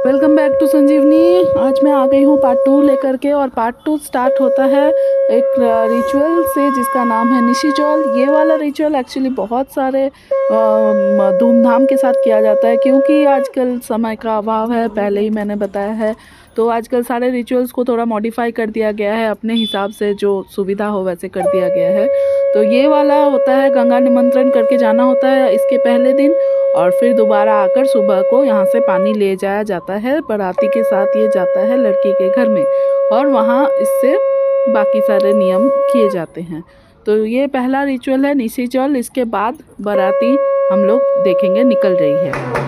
Welcome back to संजीवनी। आज मैं आ गई हूँ पार्ट 2 लेकर के, और पार्ट 2 स्टार्ट होता है एक रिचुअल से जिसका नाम है निशिचौल। ये वाला रिचुअल एक्चुअली बहुत सारे धूमधाम के साथ किया जाता है, क्योंकि आजकल समय का अभाव है, पहले ही मैंने बताया है। तो आजकल सारे रिचुअल्स को थोड़ा मॉडिफाई कर दिया गया है, अपने हिसाब से जो सुविधा हो वैसे कर दिया गया है। तो ये वाला होता है गंगा निमंत्रण करके जाना होता है इसके पहले दिन, और फिर दोबारा आकर सुबह को यहाँ से पानी ले जाया जाता है। बाराती के साथ ये जाता है लड़की के घर में, और वहाँ इससे बाकी सारे नियम किए जाते हैं। तो ये पहला रिचुअल है निशिचौल। इसके बाद बाराती हम लोग देखेंगे निकल रही है।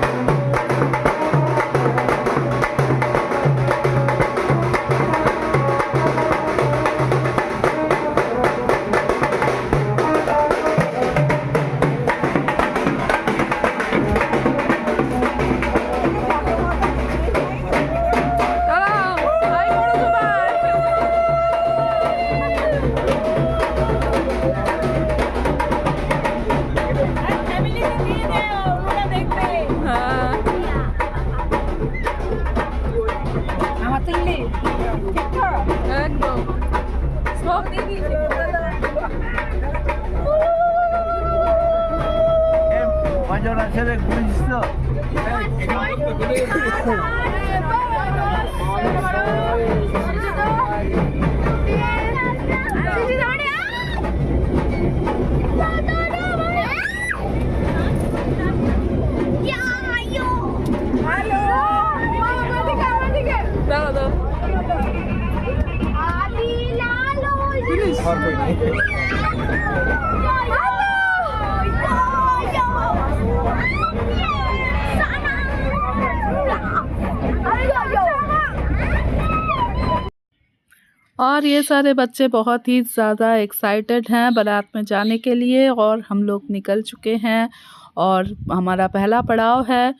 और ये सारे बच्चे बहुत ही ज़्यादा एक्साइटेड हैं बारात में जाने के लिए, और हम लोग निकल चुके हैं। और हमारा पहला पड़ाव है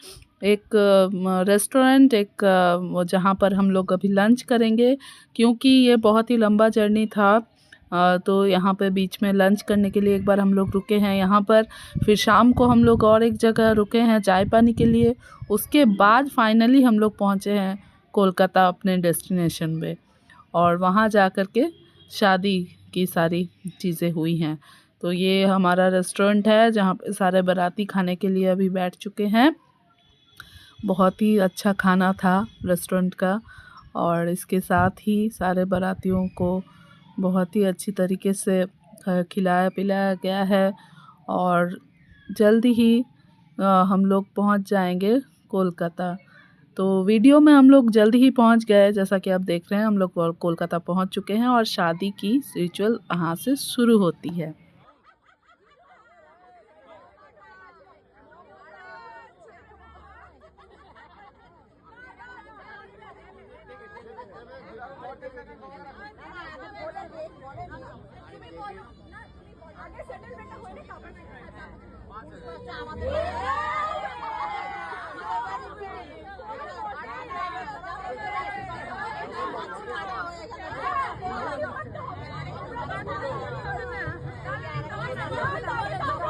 एक रेस्टोरेंट, जहाँ पर हम लोग अभी लंच करेंगे, क्योंकि ये बहुत ही लंबा जर्नी था। तो यहाँ पे बीच में लंच करने के लिए एक बार हम लोग रुके हैं यहाँ पर। फिर शाम को हम लोग और एक जगह रुके हैं चाय पानी के लिए। उसके बाद फाइनली हम लोग पहुँचे हैं कोलकाता अपने डेस्टिनेशन पे, और वहाँ जा कर के शादी की सारी चीज़ें हुई हैं। तो ये हमारा रेस्टोरेंट है जहाँ पे सारे बाराती खाने के लिए अभी बैठ चुके हैं। बहुत ही अच्छा खाना था रेस्टोरेंट का, और इसके साथ ही सारे बारातियों को बहुत ही अच्छी तरीके से खिलाया पिलाया गया है। और जल्दी ही हम लोग पहुँच जाएंगे कोलकाता। तो वीडियो में हम लोग जल्दी ही पहुंच गए, जैसा कि आप देख रहे हैं हम लोग कोलकाता पहुंच चुके हैं, और शादी की रिचुअल यहाँ से शुरू होती है।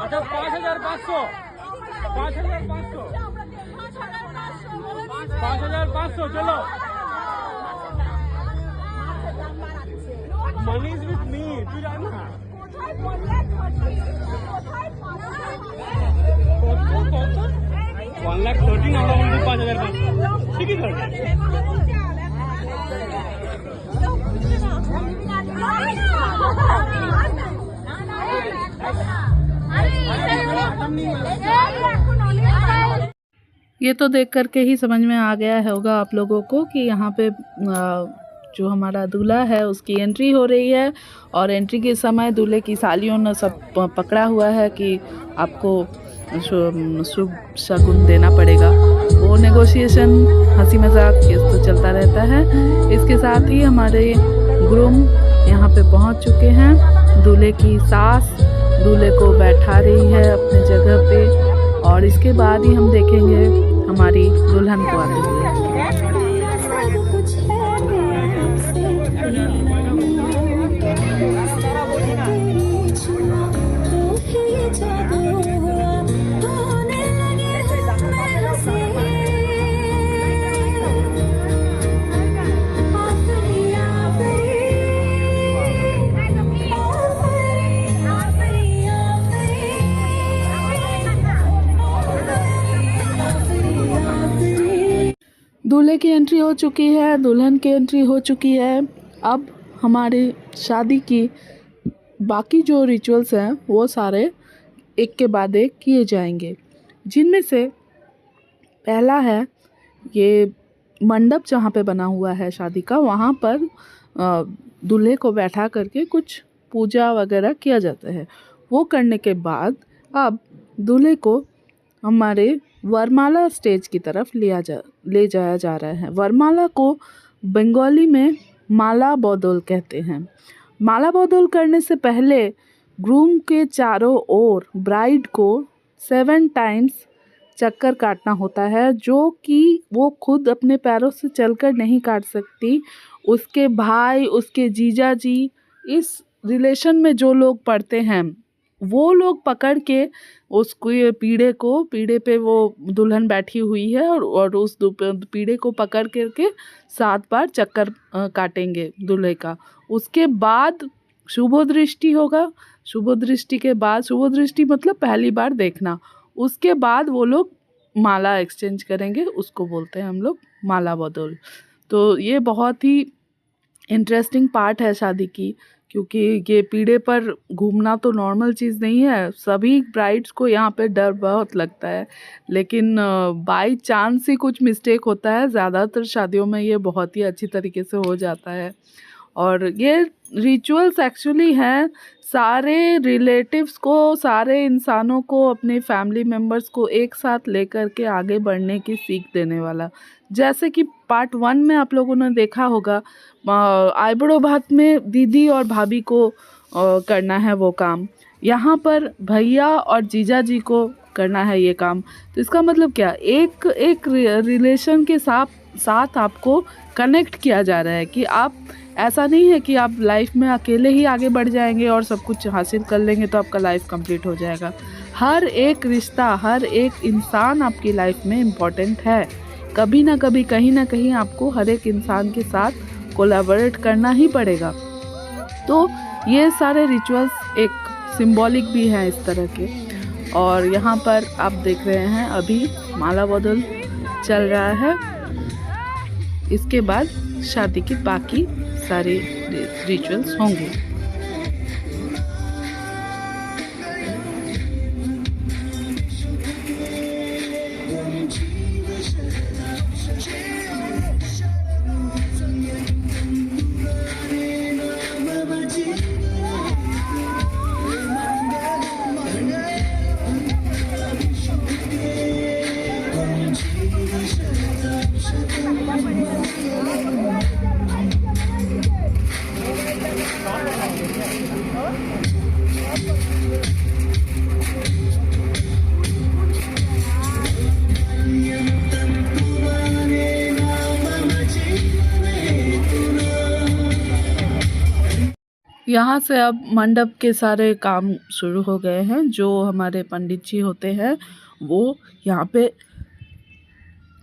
अच्छा 5,500 चलो। मनी इज विथ मी, तू जाना। 1,13,000 আমরা বলছি 5,500 ঠিকই ধরবে। ये तो देख करके ही समझ में आ गया होगा आप लोगों को कि यहाँ पे जो हमारा दूल्हा है उसकी एंट्री हो रही है, और एंट्री के समय दूल्हे की सालियों ने सब पकड़ा हुआ है कि आपको शुभ शगुन देना पड़ेगा। वो नेगोशिएशन हंसी मजाक ये तो चलता रहता है। इसके साथ ही हमारे ग्रूम यहाँ पे पहुँच चुके हैं। दूल्हे की सास दूल्हे को बैठा रही है अपने जगह पे, और इसके बाद ही हम देखेंगे हमारी दुल्हन को आते हुए। दूल्हे की एंट्री हो चुकी है, दुल्हन की एंट्री हो चुकी है। अब हमारी शादी की बाकी जो रिचुअल्स हैं वो सारे एक के बाद एक किए जाएंगे, जिनमें से पहला है ये मंडप जहाँ पे बना हुआ है शादी का, वहाँ पर दूल्हे को बैठा करके कुछ पूजा वगैरह किया जाता है। वो करने के बाद अब दूल्हे को हमारे वरमाला स्टेज की तरफ ले जाया जा रहा है। वरमाला को बंगाली में माला बदल कहते हैं। माला बदल करने से पहले ग्रूम के चारों ओर ब्राइड को 7 टाइम्स चक्कर काटना होता है, जो कि वो खुद अपने पैरों से चलकर नहीं काट सकती। उसके भाई, उसके जीजा जी, इस रिलेशन में जो लोग पड़ते हैं वो लोग पकड़ के उसको, ये पीढ़े पे वो दुल्हन बैठी हुई है और उस पीढ़े को पकड़ करके 7 बार चक्कर काटेंगे दूल्हे का। उसके बाद शुभ दृष्टि होगा। शुभ दृष्टि के बाद, शुभ दृष्टि मतलब पहली बार देखना, उसके बाद वो लोग माला एक्सचेंज करेंगे, उसको बोलते हैं हम लोग माला बदल। तो ये बहुत ही इंटरेस्टिंग पार्ट है शादी की, क्योंकि ये पीढ़े पर घूमना तो नॉर्मल चीज़ नहीं है। सभी ब्राइड्स को यहाँ पे डर बहुत लगता है, लेकिन बाई चांस ही कुछ मिस्टेक होता है। ज़्यादातर शादियों में ये बहुत ही अच्छी तरीके से हो जाता है। और ये रिचुअल्स एक्चुअली हैं सारे रिलेटिव्स को, सारे इंसानों को, अपने फैमिली मेम्बर्स को एक साथ लेकर के आगे बढ़ने की सीख देने वाला। जैसे कि पार्ट 1 में आप लोगों ने देखा होगा, आइबुड़ो भात में दीदी और भाभी को करना है वो काम, यहाँ पर भैया और जीजा जी को करना है ये काम। तो इसका मतलब क्या, एक रिलेशन के साथ आपको कनेक्ट किया जा रहा है कि आप, ऐसा नहीं है कि आप लाइफ में अकेले ही आगे बढ़ जाएंगे और सब कुछ हासिल कर लेंगे तो आपका लाइफ कंप्लीट हो जाएगा। हर एक रिश्ता, हर एक इंसान आपकी लाइफ में इम्पॉर्टेंट है। कभी ना कभी, कहीं ना कहीं आपको हर एक इंसान के साथ कोलैबोरेट करना ही पड़ेगा। तो ये सारे रिचुअल्स एक सिंबॉलिक भी हैं इस तरह के। और यहाँ पर आप देख रहे हैं अभी माला बदल चल रहा है। इसके बाद शादी की बाकी सारे रिचुअल्स होंगे। यहाँ से अब मंडप के सारे काम शुरू हो गए हैं। जो हमारे पंडित जी होते हैं वो यहाँ पे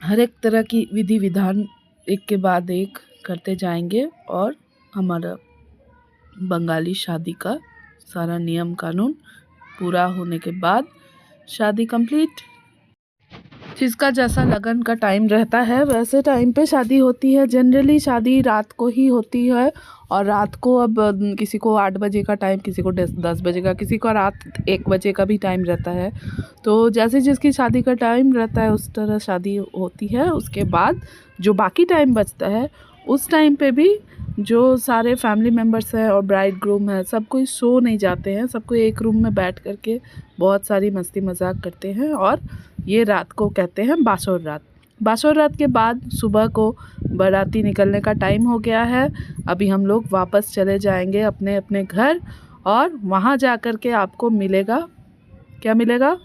हर एक तरह की विधि विधान एक के बाद एक करते जाएंगे और हमारा बंगाली शादी का सारा नियम कानून पूरा होने के बाद शादी कंप्लीट। जिसका जैसा लगन का टाइम रहता है वैसे टाइम पे शादी होती है। जनरली शादी रात को ही होती है और रात को अब किसी को 8 बजे का टाइम, किसी को 10 बजे का, किसी को रात 1 बजे का भी टाइम रहता है। तो जैसे जिसकी शादी का टाइम रहता है उस तरह शादी होती है। उसके बाद जो बाकी टाइम बचता है उस टाइम पे भी जो सारे फैमिली मेम्बर्स हैं और ब्राइड ग्रूम है सब कोई सो नहीं जाते हैं। सबको एक रूम में बैठ करके बहुत सारी मस्ती मजाक करते हैं और ये रात को कहते हैं बासोर रात। बासोर रात के बाद सुबह को बाराती निकलने का टाइम हो गया है। अभी हम लोग वापस चले जाएंगे अपने अपने घर और वहाँ जा कर के आपको मिलेगा, क्या मिलेगा,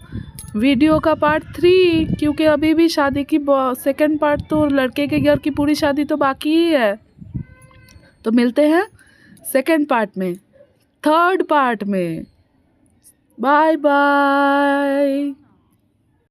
वीडियो का पार्ट 3। क्योंकि अभी भी शादी की सेकंड पार्ट, तो लड़के के घर की पूरी शादी तो बाकी ही है। तो मिलते हैं सेकंड पार्ट में, थर्ड पार्ट में। Bye bye.